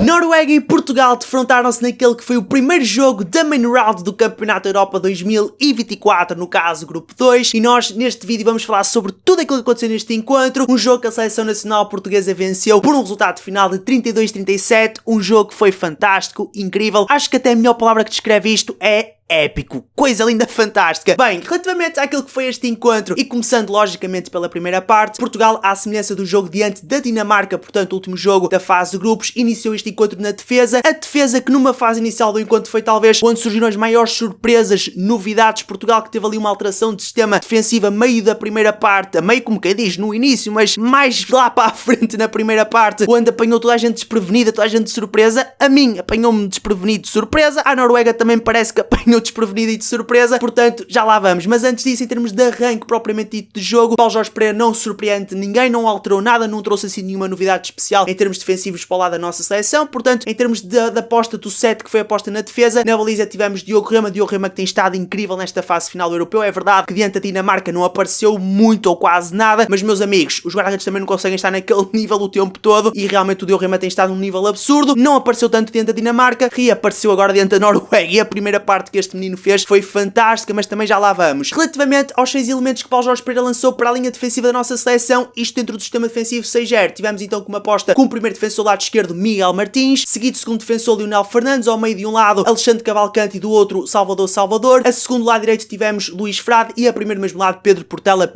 Noruega e Portugal defrontaram-se naquele que foi o primeiro jogo da main round do Campeonato Europa 2024, no caso Grupo 2, e nós neste vídeo vamos falar sobre tudo aquilo que aconteceu neste encontro, um jogo que a Seleção Nacional Portuguesa venceu por um resultado final de 32-37, um jogo que foi fantástico, incrível, acho que até a melhor palavra que descreve isto é épico, coisa linda, fantástica. Bem, relativamente àquilo que foi este encontro, e começando logicamente pela primeira parte, Portugal, à semelhança do jogo diante da Dinamarca, portanto o último jogo da fase de grupos, iniciou este encontro na defesa, a defesa que numa fase inicial do encontro foi talvez onde surgiram as maiores surpresas, novidades. Portugal que teve ali uma alteração de sistema defensivo a meio da primeira parte, a meio como quem diz, no início, mas mais lá para a frente na primeira parte, onde apanhou toda a gente desprevenida, toda a gente de surpresa. A mim apanhou-me desprevenido de surpresa, a Noruega também parece que apanhou desprevenido e de surpresa, portanto já lá vamos. Mas antes disso, em termos de arranque propriamente dito de jogo, Paulo Jorge Pereira não surpreende ninguém, não alterou nada, não trouxe assim nenhuma novidade especial em termos defensivos para o lado da nossa seleção. Portanto, em termos da aposta do set, que foi aposta na defesa, na baliza tivemos Diogo Rema que tem estado incrível nesta fase final do europeu. É verdade que diante da Dinamarca não apareceu muito ou quase nada, mas meus amigos, os guarda-redes também não conseguem estar naquele nível o tempo todo, e realmente o Diogo Rema tem estado num nível absurdo. Não apareceu tanto diante da Dinamarca, reapareceu agora diante da Noruega, e a primeira parte que este menino fez foi fantástica, mas também já lá vamos. Relativamente aos 6 elementos que Paulo Jorge Pereira lançou para a linha defensiva da nossa seleção, isto dentro do sistema defensivo 6-0, tivemos então com uma aposta com o primeiro defensor do lado esquerdo, Miguel Martins, seguido segundo defensor, Lionel Fernandes, ao meio de um lado Alexandre Cavalcante e do outro Salvador. A segundo lado direito tivemos Luís Frade, e a primeiro mesmo lado Pedro Portela,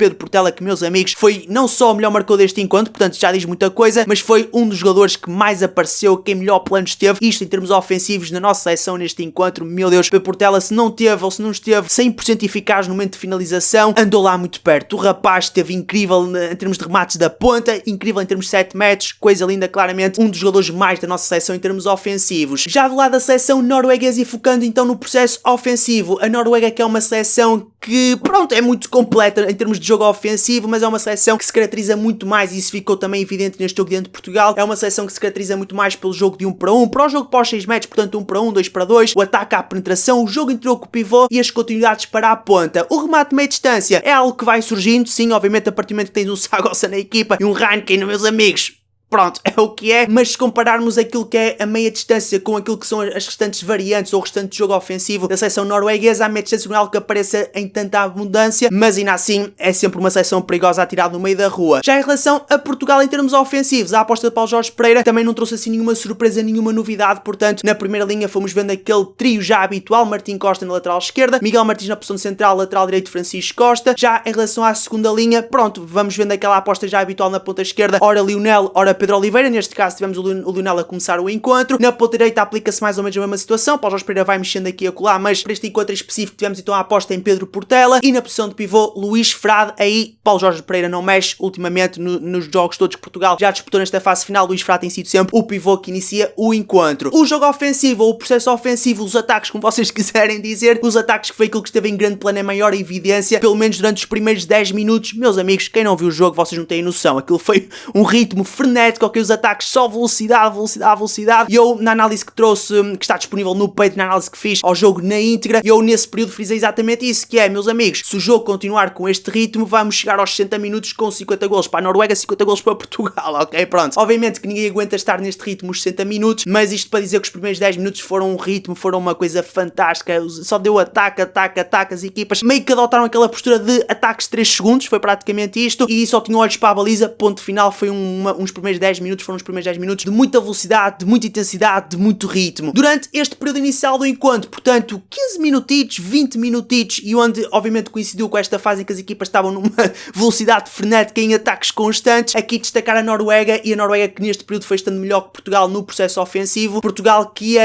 que meus amigos foi não só o melhor marcador deste encontro, portanto já diz muita coisa, mas foi um dos jogadores que mais apareceu, quem melhor planos teve, isto em termos ofensivos na nossa seleção neste encontro. Meu Deus, Pedro Portela, se não teve ou se não esteve 100% eficaz no momento de finalização, andou lá muito perto. O rapaz esteve incrível em termos de remates da ponta, incrível em termos de 7 metros, coisa linda, claramente um dos jogadores mais da nossa seleção em termos ofensivos. Já do lado da seleção norueguesa, e focando então no processo ofensivo, a Noruega, que é uma seleção que, pronto, é muito completa em termos de jogo ofensivo, mas é uma seleção que se caracteriza muito mais, e isso ficou também evidente neste jogo diante de Portugal, é uma seleção que se caracteriza muito mais pelo jogo de 1 para 1, para o jogo pós 6 metros, portanto 1 para 1, 2 para 2, o ataque à penetração, o jogo interior com o pivô e as continuidades para a ponta. O remate de meia distância é algo que vai surgindo, sim, obviamente a partir do momento que tens um Sagossa na equipa e um Reinken, meus amigos, pronto, é o que é, mas se compararmos aquilo que é a meia distância com aquilo que são as restantes variantes ou o restante jogo ofensivo da seleção norueguesa, a meia distância não é algo que apareça em tanta abundância, mas ainda assim é sempre uma seleção perigosa a tirar no meio da rua. Já em relação a Portugal em termos ofensivos, a aposta de Paulo Jorge Pereira também não trouxe assim nenhuma surpresa, nenhuma novidade, portanto na primeira linha fomos vendo aquele trio já habitual, Martim Costa na lateral esquerda, Miguel Martins na posição central, lateral direito Francisco Costa. Já em relação à segunda linha, pronto, vamos vendo aquela aposta já habitual na ponta esquerda, ora Lionel, ora Pedro Oliveira, neste caso tivemos o Lionel a começar o encontro. Na ponta direita aplica-se mais ou menos a mesma situação, Paulo Jorge Pereira vai mexendo aqui e acolá, mas para este encontro específico tivemos então a aposta em Pedro Portela, e na posição de pivô Luís Frade. Aí Paulo Jorge Pereira não mexe ultimamente nos jogos todos que Portugal já disputou nesta fase final. Luís Frade tem sido sempre o pivô que inicia o encontro. O jogo ofensivo, ou o processo ofensivo, os ataques, como vocês quiserem dizer, os ataques, que foi aquilo que esteve em grande plano, em maior evidência, pelo menos durante os primeiros 10 minutos, meus amigos, quem não viu o jogo, vocês não têm noção, aquilo foi um ritmo frenético, ok, os ataques só velocidade, e eu na análise que trouxe, que está disponível no peito, na análise que fiz ao jogo na íntegra, eu nesse período frisei exatamente isso, que é, meus amigos, se o jogo continuar com este ritmo, vamos chegar aos 60 minutos com 50 golos para a Noruega, 50 golos para Portugal, ok, pronto. Obviamente que ninguém aguenta estar neste ritmo os 60 minutos, mas isto para dizer que os primeiros 10 minutos foram um ritmo, foram uma coisa fantástica, só deu ataque, as equipas meio que adotaram aquela postura de ataques de 3 segundos, foi praticamente isto, e só tinham olhos para a baliza, ponto final. Foi uns primeiros 10 minutos, foram os primeiros 10 minutos de muita velocidade, de muita intensidade, de muito ritmo. Durante este período inicial do encontro, portanto, 15 minutitos, 20 minutitos, e onde obviamente coincidiu com esta fase em que as equipas estavam numa velocidade frenética em ataques constantes, aqui destacar a Noruega, e a Noruega que neste período foi estando melhor que Portugal no processo ofensivo. Portugal que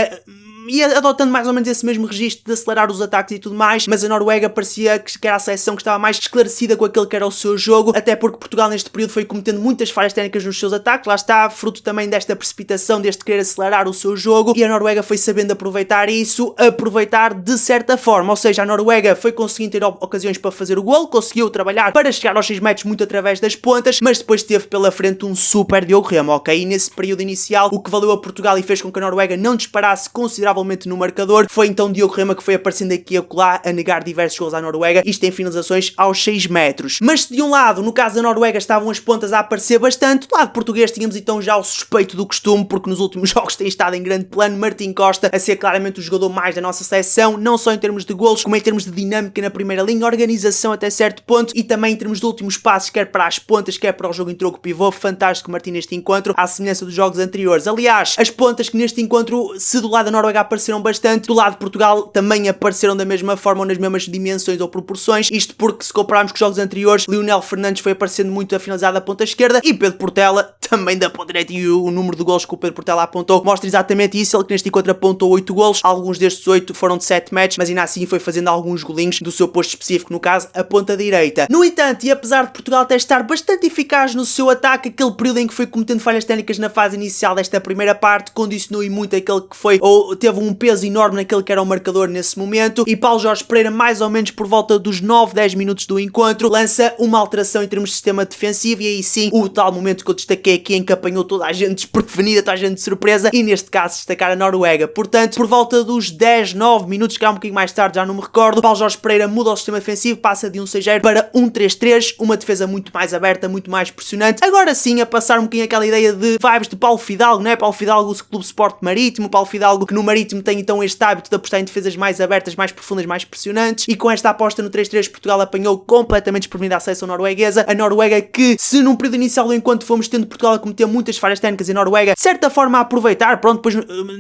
ia adotando mais ou menos esse mesmo registro de acelerar os ataques e tudo mais, mas a Noruega parecia que era a seleção que estava mais esclarecida com aquele que era o seu jogo, até porque Portugal neste período foi cometendo muitas falhas técnicas nos seus ataques, lá está, fruto também desta precipitação, deste querer acelerar o seu jogo, e a Noruega foi sabendo aproveitar isso, aproveitar de certa forma, ou seja, a Noruega foi conseguindo ter ocasiões para fazer o golo, conseguiu trabalhar para chegar aos 6 metros muito através das pontas, mas depois teve pela frente um super Diogo Rema, ok? E nesse período inicial, o que valeu a Portugal e fez com que a Noruega não disparasse consideravelmente consideravelmente no marcador. Foi então Diogo Rema que foi aparecendo aqui e acolá a negar diversos gols à Noruega, isto em finalizações aos 6 metros. Mas se de um lado, no caso da Noruega, estavam as pontas a aparecer bastante, do lado português tínhamos então já o suspeito do costume, porque nos últimos jogos tem estado em grande plano Martim Costa a ser claramente o jogador mais da nossa seleção, não só em termos de golos, como em termos de dinâmica na primeira linha, organização até certo ponto e também em termos de últimos passos, quer para as pontas, quer para o jogo em troco pivô. Fantástico Martim neste encontro, à semelhança dos jogos anteriores. Aliás, as pontas que neste encontro, se do lado da Noruega apareceram bastante, do lado de Portugal também apareceram da mesma forma ou nas mesmas dimensões ou proporções, isto porque se compararmos com os jogos anteriores, Lionel Fernandes foi aparecendo muito a finalizar da ponta esquerda e Pedro Portela também da ponta direita, e o número de golos que o Pedro Portela apontou mostra exatamente isso. Ele que neste encontro apontou 8 golos, alguns destes 8 foram de 7 matches, mas ainda assim foi fazendo alguns golinhos do seu posto específico, no caso a ponta direita. No entanto, e apesar de Portugal até estar bastante eficaz no seu ataque, aquele período em que foi cometendo falhas técnicas na fase inicial desta primeira parte condicionou e muito aquele que foi, ou teve um peso enorme naquele que era o marcador nesse momento, e Paulo Jorge Pereira, mais ou menos por volta dos 9-10 minutos do encontro, lança uma alteração em termos de sistema defensivo, e aí sim o tal momento que eu destaquei aqui em que apanhou toda a gente desprevenida, toda a gente de surpresa, e neste caso destacar a Noruega. Portanto, por volta dos 10-9 minutos, que há um bocadinho mais tarde, já não me recordo, Paulo Jorge Pereira muda o sistema defensivo, passa de um 6-0 para um 3-3, uma defesa muito mais aberta, muito mais pressionante. Agora sim, a passar um bocadinho aquela ideia de vibes de Paulo Fidalgo, não é? Paulo Fidalgo, o Clube Sport Marítimo, Paulo Fidalgo que no Marítimo tem então este hábito de apostar em defesas mais abertas, mais profundas, mais pressionantes, e com esta aposta no 3-3 Portugal apanhou completamente desprevenida a seleção norueguesa. A Noruega que, se num período inicial do encontro fomos tendo Portugal a cometer muitas falhas técnicas, e a Noruega de certa forma a aproveitar, pronto, depois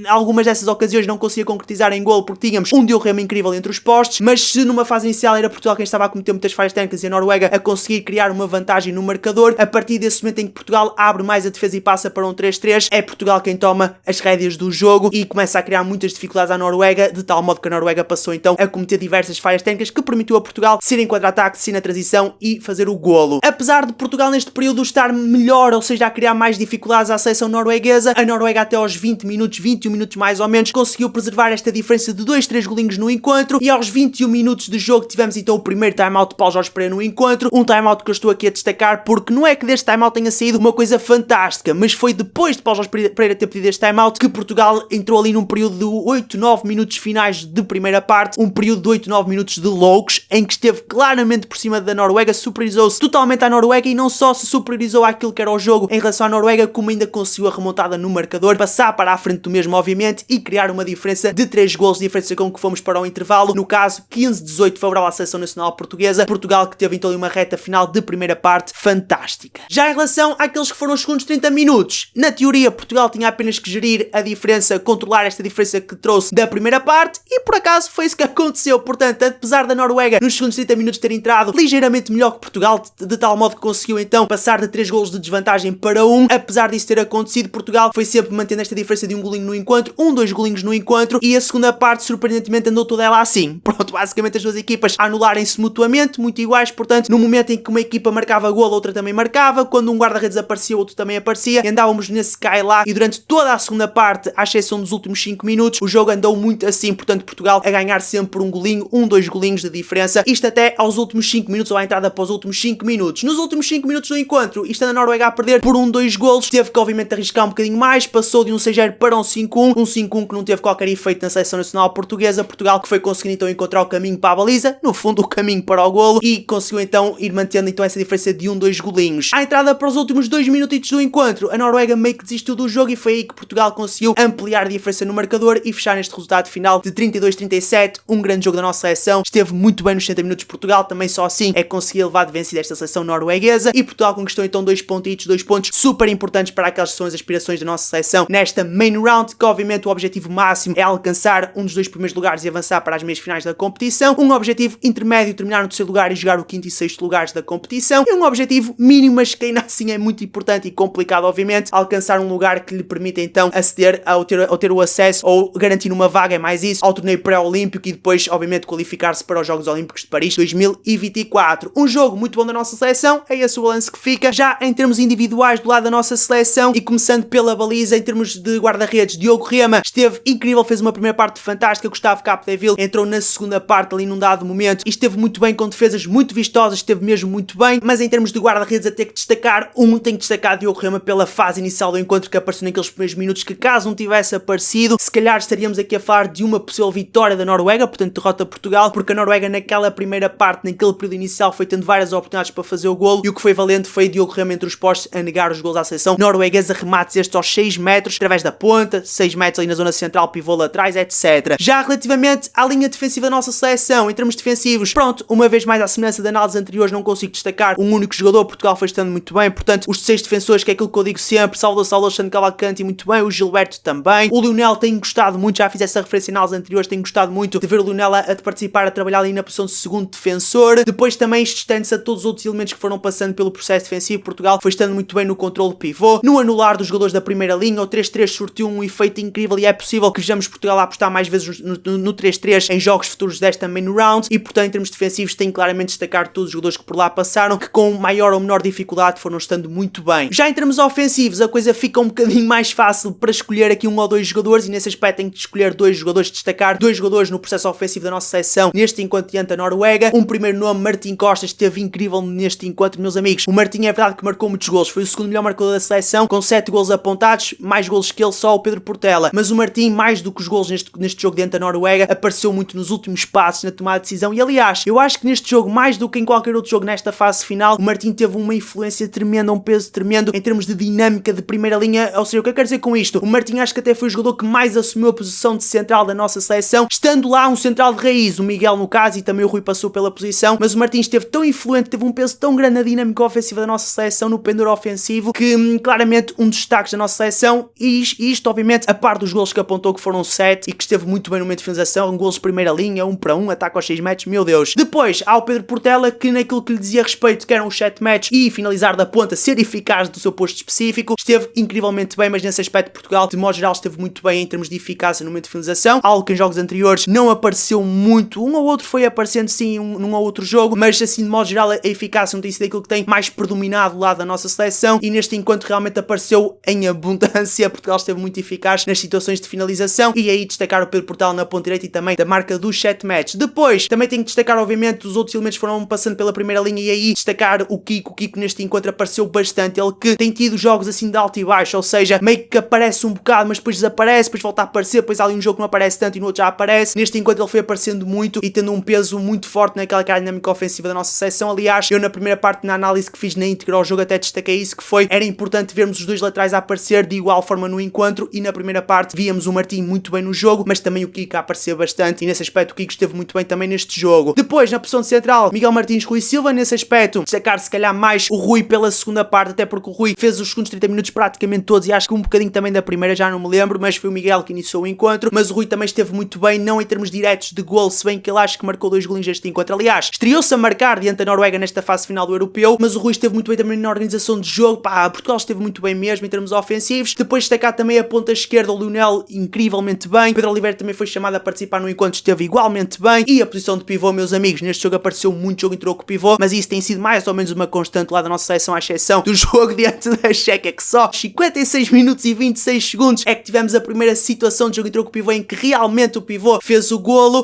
algumas dessas ocasiões não conseguia concretizar em golo porque tínhamos um Diogo Rema incrível entre os postes, mas se numa fase inicial era Portugal quem estava a cometer muitas falhas técnicas e a Noruega a conseguir criar uma vantagem no marcador, a partir desse momento em que Portugal abre mais a defesa e passa para um 3-3, é Portugal quem toma as rédeas do jogo e começa a criar muitas dificuldades à Noruega, de tal modo que a Noruega passou então a cometer diversas falhas técnicas que permitiu a Portugal ser em contra-ataque, ser na transição e fazer o golo. Apesar de Portugal neste período estar melhor, ou seja, a criar mais dificuldades à seleção norueguesa, a Noruega até aos 20 minutos, 21 minutos mais ou menos, conseguiu preservar esta diferença de 2-3 golinhos no encontro, e aos 21 minutos de jogo tivemos então o primeiro time-out de Paulo Jorge Pereira no encontro, um time-out que eu estou aqui a destacar porque não é que deste time-out tenha saído uma coisa fantástica, mas foi depois de Paulo Jorge Pereira ter pedido este time-out que Portugal entrou ali num período de 8-9 minutos finais de primeira parte, um período de 8-9 minutos de loucos, em que esteve claramente por cima da Noruega, superiorizou-se totalmente à Noruega e não só se superiorizou àquilo que era o jogo em relação à Noruega, como ainda conseguiu a remontada no marcador, passar para a frente do mesmo obviamente e criar uma diferença de 3 golos, diferença com que fomos para o intervalo, no caso 15-18 favorável à seleção nacional portuguesa. Portugal que teve então uma reta final de primeira parte fantástica. Já em relação àqueles que foram os segundos 30 minutos, na teoria Portugal tinha apenas que gerir a diferença, controlar esta diferença que trouxe da primeira parte, e por acaso foi isso que aconteceu. Portanto, apesar da Noruega nos segundos 30 minutos ter entrado ligeiramente melhor que Portugal, de tal modo que conseguiu então passar de 3 golos de desvantagem para 1, apesar disso ter acontecido, Portugal foi sempre mantendo esta diferença de um golinho no encontro, 2 golinhos no encontro, e a segunda parte surpreendentemente andou toda ela assim. Pronto, basicamente as duas equipas a anularem-se mutuamente, muito iguais. Portanto, no momento em que uma equipa marcava golo, a outra também marcava, quando um guarda-redes aparecia, o outro também aparecia, e andávamos nesse cá e lá, e durante toda a segunda parte, à exceção dos últimos 5 minutos, o jogo andou muito assim. Portanto, Portugal a ganhar sempre por um golinho, 2 golinhos de diferença, isto até aos últimos 5 minutos, ou à entrada para os últimos 5 minutos. Nos últimos 5 minutos do encontro, isto anda a Noruega a perder por 2 golos, teve que obviamente arriscar um bocadinho mais, passou de um 6-0 para um 5-1, um 5-1 que não teve qualquer efeito na seleção nacional portuguesa. Portugal que foi conseguindo então encontrar o caminho para a baliza, no fundo o caminho para o golo, e conseguiu então ir mantendo então essa diferença de 2 golinhos. À entrada para os últimos 2 minutitos do encontro, a Noruega meio que desistiu do jogo e foi aí que Portugal conseguiu ampliar a diferença no marcador e fechar neste resultado final de 32-37, um grande jogo da nossa seleção. Esteve muito bem nos 60 minutos Portugal, também só assim é que conseguia levar de vencida esta seleção norueguesa, e Portugal conquistou então 2 pontitos, 2 pontos super importantes para aquelas que são as aspirações da nossa seleção nesta main round, que obviamente o objetivo máximo é alcançar um dos 2 primeiros lugares e avançar para as meias finais da competição, um objetivo intermédio terminar no 3º lugar e jogar o 5º e 6º lugares da competição, e um objetivo mínimo, mas que ainda assim é muito importante e complicado obviamente, alcançar um lugar que lhe permita então aceder ao ter o acesso ou garantir uma vaga, é mais isso, ao torneio pré-olímpico e depois obviamente qualificar-se para os Jogos Olímpicos de Paris 2024. Um jogo muito bom da nossa seleção, é esse o balanço que fica. Já em termos individuais do lado da nossa seleção, e começando pela baliza, em termos de guarda-redes, Diogo Rema esteve incrível, fez uma primeira parte fantástica. Gustavo Capdeville entrou na segunda parte ali num dado momento e esteve muito bem, com defesas muito vistosas, esteve mesmo muito bem. Mas em termos de guarda-redes a ter que destacar, tem que destacar Diogo Rema pela fase inicial do encontro, que apareceu naqueles primeiros minutos, que caso não tivesse aparecido, se calhar calhar estaríamos aqui a falar de uma possível vitória da Noruega, portanto derrota Portugal, porque a Noruega naquela primeira parte, naquele período inicial, foi tendo várias oportunidades para fazer o golo, e o que foi valente foi Diogo Rema entre os postos a negar os golos à seleção norueguesa, remates estes aos 6 metros, através da ponta, 6 metros ali na zona central, pivô laterais, etc. Já relativamente à linha defensiva da nossa seleção, em termos defensivos, pronto, uma vez mais à semelhança de análises anteriores, não consigo destacar um único jogador. Portugal foi estando muito bem, portanto, os 6 defensores, que é aquilo que eu digo sempre, Salvador, Alexandre Cavalcanti, muito bem, o Gilberto também, o Lionel tem gostado muito, já fiz essa referência em análises anteriores, tenho gostado muito de ver o Lionel a participar, a trabalhar ali na posição de segundo defensor. Depois também isto estende-se a todos os outros elementos que foram passando pelo processo defensivo. Portugal foi estando muito bem no controle de pivô, no anular dos jogadores da primeira linha. O 3-3 surtiu um efeito incrível e é possível que vejamos Portugal a apostar mais vezes no 3-3 em jogos futuros desta main round, e portanto em termos defensivos tenho claramente de destacar todos os jogadores que por lá passaram, que com maior ou menor dificuldade foram estando muito bem. Já em termos ofensivos a coisa fica um bocadinho mais fácil para escolher aqui um ou dois jogadores, e nesse aspecto tenho de escolher dois jogadores, destacar dois jogadores no processo ofensivo da nossa seleção neste encontro diante da Noruega. Um primeiro nome, Martim Costa, esteve incrível neste encontro, meus amigos. O Martim é verdade que marcou muitos golos, foi o segundo melhor marcador da seleção, com 7 golos apontados, mais golos que ele só o Pedro Portela, mas o Martim, mais do que os golos neste jogo diante da Noruega, apareceu muito nos últimos passos, na tomada de decisão, e aliás, eu acho que neste jogo, mais do que em qualquer outro jogo nesta fase final, o Martim teve uma influência tremenda, um peso tremendo em termos de dinâmica de primeira linha. Ou seja, o que eu quero dizer com isto? O Martim acho que até foi o jogador que mais assumiu a posição de central da nossa seleção, estando lá um central de raiz, o Miguel no caso, e também o Rui passou pela posição, mas o Martim esteve tão influente, teve um peso tão grande na dinâmica ofensiva da nossa seleção, no pendor ofensivo, que claramente um dos destaques da nossa seleção, e isto obviamente a par dos golos que apontou, que foram 7, e que esteve muito bem no momento de finalização, golos de primeira linha, 1 para 1, ataque aos 6 metros, meu Deus. Depois há o Pedro Portela, que naquilo que lhe dizia respeito, que eram os 7 metros e finalizar da ponta, ser eficaz do seu posto específico, esteve incrivelmente bem, mas nesse aspecto Portugal, de modo geral, esteve muito bem em termos de eficácia no momento de finalização, algo que em jogos anteriores não apareceu muito, um ou outro foi aparecendo sim num ou outro jogo, mas assim de modo geral a eficácia não tem sido aquilo que tem mais predominado lá da nossa seleção, e neste encontro realmente apareceu em abundância. Portugal esteve muito eficaz nas situações de finalização, e aí destacar o Pedro Portela na ponta direita e também da marca dos 7 metros. Depois também tenho que destacar obviamente os outros elementos que foram passando pela primeira linha, e aí destacar o Kiko neste encontro apareceu bastante, ele que tem tido jogos assim de alto e baixo, ou seja, meio que aparece um bocado mas depois desaparece, depois volta a aparecer, depois há ali um jogo que não aparece tanto e no outro já aparece. Neste encontro ele foi aparecendo muito e tendo um peso muito forte naquela dinâmica ofensiva da nossa seleção. Aliás, eu na primeira parte na análise que fiz na íntegra ao jogo até destaquei isso, que era importante vermos os dois laterais a aparecer de igual forma no encontro, e na primeira parte víamos o Martim muito bem no jogo, mas também o Kiko a aparecer bastante, e nesse aspecto o Kiko esteve muito bem também neste jogo. Depois na posição de central, Miguel Martins, Rui Silva, nesse aspecto destacar se calhar mais o Rui pela segunda parte, até porque o Rui fez os segundos 30 minutos praticamente todos, e acho que um bocadinho também da primeira, já não me lembro, mas foi o Miguel que iniciou o encontro. Mas o Rui também esteve muito bem, não em termos diretos de gol, se bem que ele acho que marcou 2 golinhos neste encontro. Aliás, estreou-se a marcar diante da Noruega nesta fase final do Europeu, mas o Rui esteve muito bem também na organização de jogo. Portugal esteve muito bem mesmo em termos ofensivos. Depois destacar também a ponta esquerda, o Lionel, incrivelmente bem. Pedro Oliveira também foi chamado a participar no encontro, esteve igualmente bem. E a posição de pivô, meus amigos, neste jogo apareceu muito jogo em troco pivô, mas isso tem sido mais ou menos uma constante lá da nossa seleção, à exceção do jogo diante da Chequia, que só 56 minutos e 26 segundos é que tivemos a primeira situação de jogo em troco pivô em que realmente o pivô fez o golo.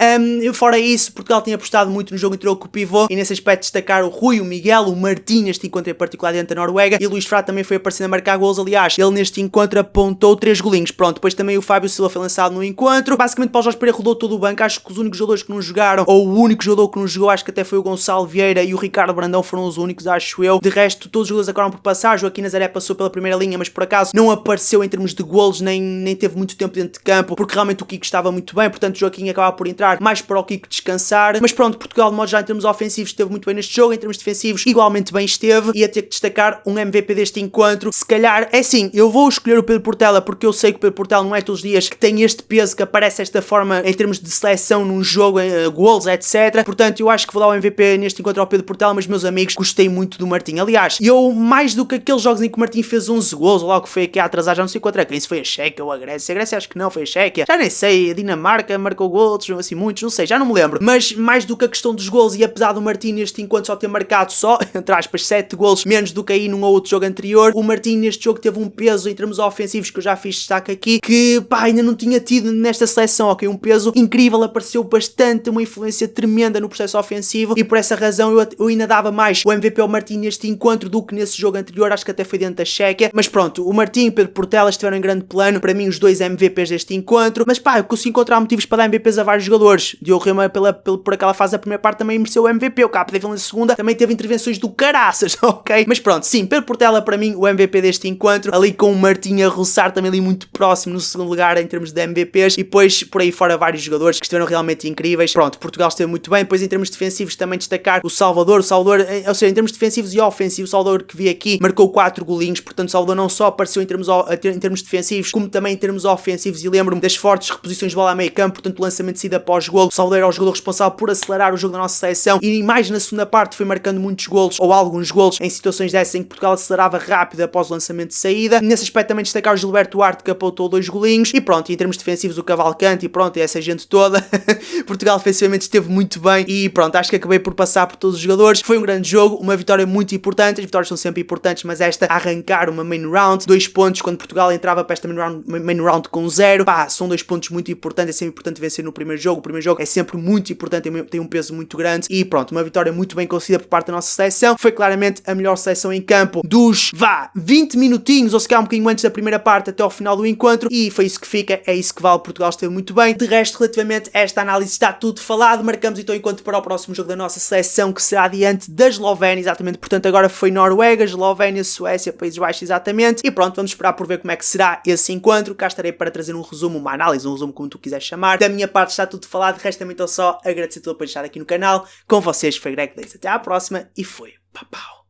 Fora isso, Portugal tinha apostado muito no jogo em troco pivô, e nesse aspecto destacar o Rui, o Miguel, o Martim neste encontro em particular diante da Noruega, e o Luís Frade também foi aparecendo a marcar golos. Aliás, ele neste encontro apontou 3 golinhos. Pronto, depois também o Fábio Silva foi lançado no encontro. Basicamente Paulo Jorge Pereira rodou todo o banco. Acho que os únicos jogadores que não jogaram, ou o único jogador que não jogou, acho que até foi o Gonçalo Vieira e o Ricardo Brandão, foram os únicos, acho eu. De resto, todos os jogadores acabaram por passar. Joaquim Nazaré passou pela primeira linha, mas por acaso não apareceu em termos de golos, nem teve muito tempo dentro de campo, porque realmente o Kiko estava muito bem, portanto Joaquim acabava por entrar mais para o Kiko descansar. Mas pronto, Portugal de modo já em termos ofensivos esteve muito bem neste jogo, em termos defensivos igualmente bem esteve, e a ter que destacar um MVP deste encontro. Se calhar, é assim, eu vou escolher o Pedro Portela, porque eu sei que o Pedro Portela não é todos os dias que tem este peso, que aparece desta forma em termos de seleção num jogo, gols, etc. Portanto, eu acho que vou dar o MVP neste encontro ao Pedro Portela, mas meus amigos, gostei muito do Martim. Aliás, eu mais do que aqueles jogos em que o Martim fez 11 gols, ou logo foi aqui a atrasar, já não sei contra quem, se foi a Chequia ou a Grécia. A Grécia acho que não, foi a Chequia, já nem sei, a Dinamarca marcou gols, assim muitos, não sei, já não me lembro. Mas mais do que a questão dos gols, e apesar do Martim neste encontro só ter marcado entre aspas, 7 gols, menos do que aí num ou outro jogo anterior, o Martim neste jogo teve um peso em termos ofensivos, que eu já fiz destaque aqui, que ainda não tinha tido nesta seleção, ok? Um peso incrível, apareceu bastante, uma influência tremenda no processo ofensivo, e por essa razão eu ainda dava mais o MVP ao Martim neste encontro do que nesse jogo anterior. Acho que até foi dentro da Chequia, mas pronto, o Martim e o Pedro Portela estiveram em grande plano. Para mim, os dois MVPs deste encontro, mas pá, eu consigo encontrar motivos para dar MVPs a vários jogadores. Diogo Rema, por aquela fase da primeira parte, também mereceu o MVP. O Capdeville na segunda também teve intervenções do caraças, ok? Mas pronto, sim, Pedro Portela para mim o MVP deste encontro, ali com o Martinho a roçar também ali muito próximo no segundo lugar em termos de MVPs, e depois por aí fora vários jogadores que estiveram realmente incríveis. Pronto, Portugal esteve muito bem. Depois em termos defensivos também destacar o Salvador, ou seja, em termos defensivos e ofensivos, o Salvador que vi aqui marcou 4 golinhos, portanto o Salvador não só apareceu em termos defensivos, como também em termos ofensivos, e lembro-me das fortes reposições de bola a meio campo, portanto o lançamento de saída após golo. O Salvador era o jogador responsável por acelerar o jogo da nossa seleção, e mais na segunda parte foi marcando muitos golos, ou alguns golos, em situações dessas em que Portugal acelerava rápido após o lançamento de saída. Nesse aspecto também destacar o Gilberto Duarte, que apontou 2 golinhos, e pronto, e em termos defensivos o Cavalcante, e pronto, e essa gente toda. Portugal defensivamente esteve muito bem, e pronto, acho que acabei por passar por todos os jogadores. Foi um grande jogo, uma vitória muito importante. As vitórias são sempre importantes, mas esta, arrancar uma main round, 2 pontos, quando Portugal entrava para esta main round com 0, pá, são 2 pontos muito importantes. É sempre importante vencer no primeiro jogo. O primeiro jogo é sempre muito importante, tem um peso muito grande, e pronto, uma vitória muito bem conseguida por parte da nossa seleção. Foi claramente a melhor seleção em campo dos, 20 minutinhos, ou se calhar um bocadinho antes da primeira parte até ao final do encontro, e foi isso que fica, é isso que vale. Portugal esteve muito bem. De resto, relativamente a esta análise está tudo falado. Marcamos então encontro para o próximo jogo da nossa seleção, que será diante da Eslovénia, exatamente. Portanto, agora foi Noruega, Eslovénia, Suécia, Países Baixos, exatamente. E pronto, vamos esperar por ver como é que será esse encontro. Cá estarei para trazer um resumo, uma análise, um resumo, como tu quiseres chamar. Da minha parte está tudo falado. Resta-me então só agradecer pelo apoio aqui no canal. Com vocês foi Greg Days. Até à próxima e fui. Pau.